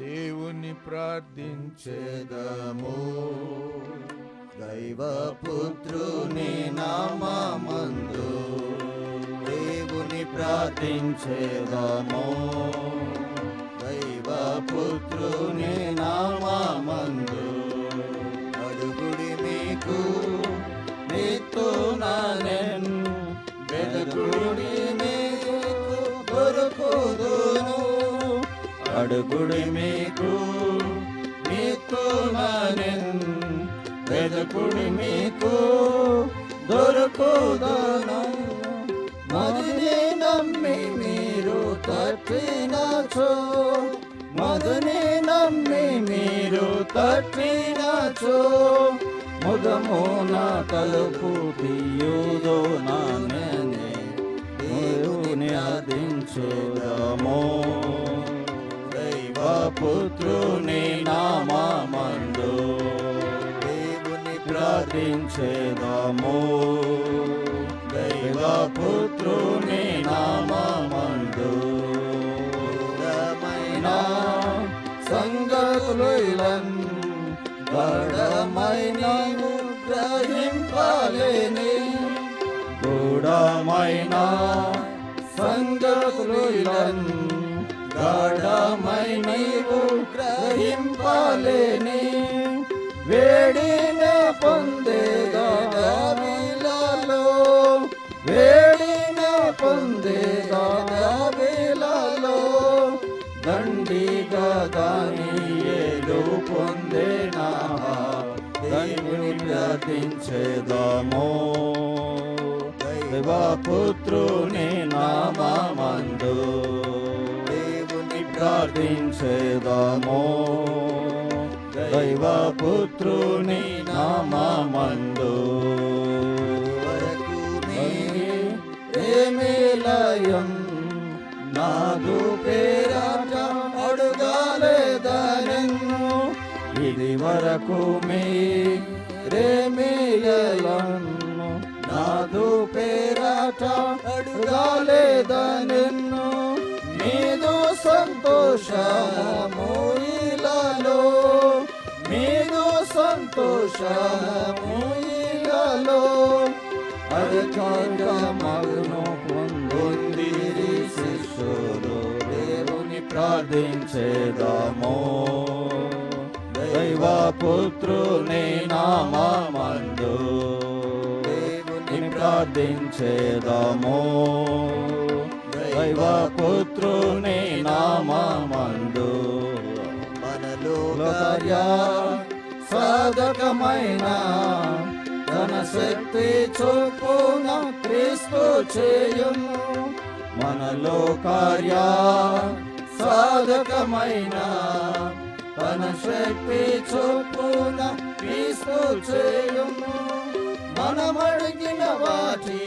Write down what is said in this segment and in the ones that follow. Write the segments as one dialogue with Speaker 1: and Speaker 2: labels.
Speaker 1: దేవుని ప్రార్థించేదము.
Speaker 2: దైవపుత్రుని నామమందు దేవుని ప్రార్థించేదము. దైవపుత్రుని నామమందు అడుగుడి మీకు నీతునానెన్ వెదుకుడి మీకు దొరుకుదును. అడుగుడి మీకు నీతునానెన్ వెదుకుడి మీకు దొరుకుదును. మదిని నమ్మి మీరు తట్టినచో, మదిని నమ్మి మీరు తట్టినచో, ముదమున తలుపు తీయుదో నానే దేవుని ఆదించుదము. దైవపుత్రుని నామమందు దేవుని ప్రార్థించేదము. దైవపుత్రుని నామమందు ఘోరమైన సంగతులను గాఢమైన గ్రహింపలేని, గూఢమైన సంగతులను గాఢమైన గ్రహింపలేని, వేడిన పొందేగా వేళలో, వేడిన పొందేగా వేళలో, దండిగా దానియేలు పొందేనా దేవుని ప్రార్థించేదము. దైవపుత్రుని నామమందు దేవుని ప్రార్థించేదము. దైవపుత్రుని నామమందు వరకు ప్రేమిలయం నాదు పేరాట అడుగాలేదనెన్ను. ఇది వరకు మీ ప్రేమిలను నాదు పేరాట అడుగాలేదనెన్ను. మీదు సంతోషము ఇలాలో, మీదు సంతోషము ఇలాలో, అధికార మగును పొందిరి శిష్యులు దేవుని ప్రార్థించేదము. దైవపుత్రుని నామమందు దేవుని ప్రార్థించేదము. దైవపుత్రుని నామమందు మనలో కార్య సాధకమైన తన శక్తి చొప్పున క్రీస్తు చేయును. మనలో కార్య సాధకమైన తన శక్తి చొప్పున క్రీస్తు చేయును. మనమడిగిన వాటి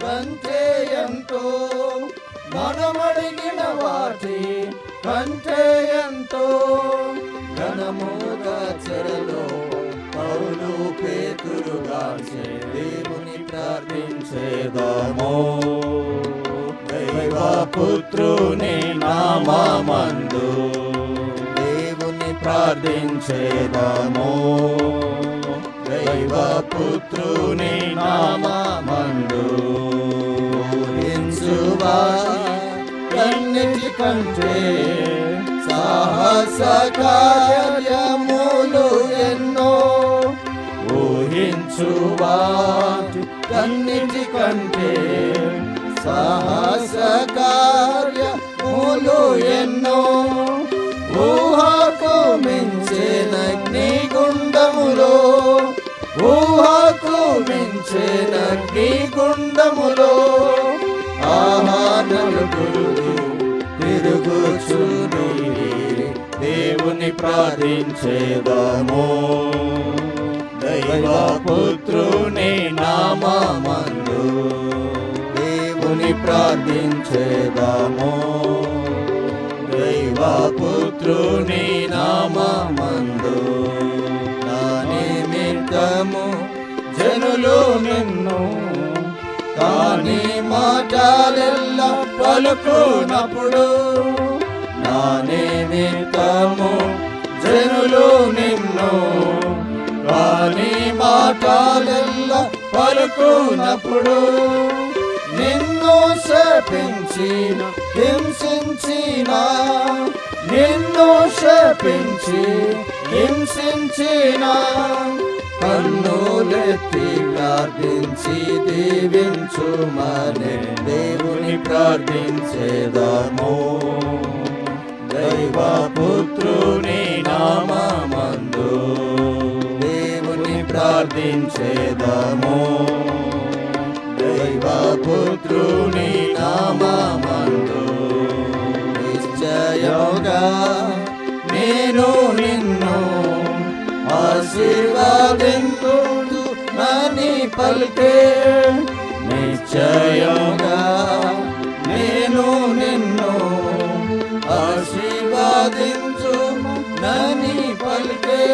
Speaker 2: కంటే ఎంతో, మనమడిగిన వాటి కంటే ఎంతో ఘనముగా చెరలో పౌలు పేతురుగా దేవుని ప్రార్థించేదము. దైవపుత్రుని నామమందు దేవుని ప్రార్థించేదము. దైవపుత్రుని నామమందు ఊహించువాటి కంటే సాహస కార్యములు ఎన్నో, ఊహించువాటి కన్నిటికంటే సాహస కార్యములు ఎన్నో, ఊహకు మించిన అగ్నిగుండములో, ఊహకు మించిన అగ్నిగుండములో నలుగురు తిరుగుచుని దేవుని ప్రార్థించేదము. దైవపుత్రుని నామమందు దేవుని ప్రార్థించేదము. దైవపుత్రుని నామమందు నా నిమిత్తము జనులు నిన్ను కాని మాటలెల్లా పలుకునప్పుడు, నా నిమిత్తము జనులు నిన్ను కాని మాటలెల్ల పలుకునప్పుడు నిన్ను శపించిన హింసించిన నిన్ను శపించి హింసించిన కన్నులెత్తి ప్రార్థించి దీవించుమని దేవుని ప్రార్థించేదాము. దైవపుత్రుని నామమందు దేవుని ప్రార్థించేదాము. దైవపుత్రుని నామమందు నిశ్చయముగా నేను నిన్ను ఆశీర్వదింతునని పలికే. నిశ్చయముగా నేను నిన్ను ఆశీర్వదించునని పలికే.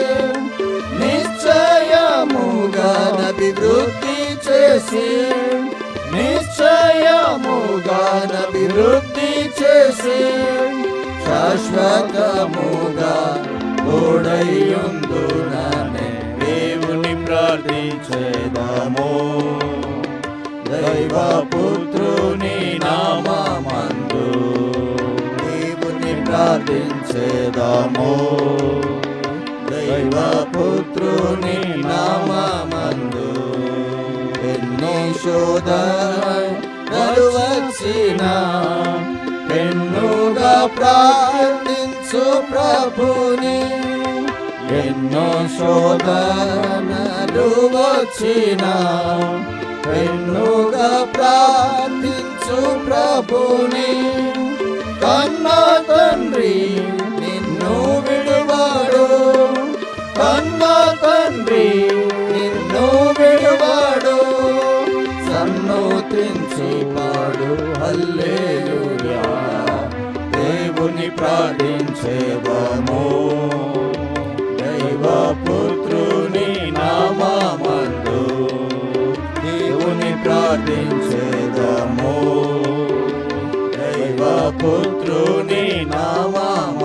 Speaker 2: నిశ్చయముగా అభివృద్ధి చేసి నిశ్చయముగా అభివృద్ధి చేసి శాశ్వతముగా తోడైయుందుననే దేవుని ప్రార్థించేదాము. దైవపుత్రుని నామమందు దేవుని ప్రార్థించేదాము. దైవపుత్రుని నామమందు ఎన్ని శోధనలు వచ్చినా పెన్నుగా ప్రార్థించు ప్రభుని. ఎన్నో శోధనలు వచ్చినా పెన్నుగా ప్రార్థించు ప్రభుని. కన్న తండ్రి నిన్ను విడువాడు, కన్న తండ్రి నిన్ను విడువాడు. సన్నోత్రించి పాడు హల్లెలూయా, దేవుని ప్రార్థించేదాము. దైవపుత్రుని నామమందు దేవుని ప్రార్థించేదాము. దైవపుత్రుని నామమందు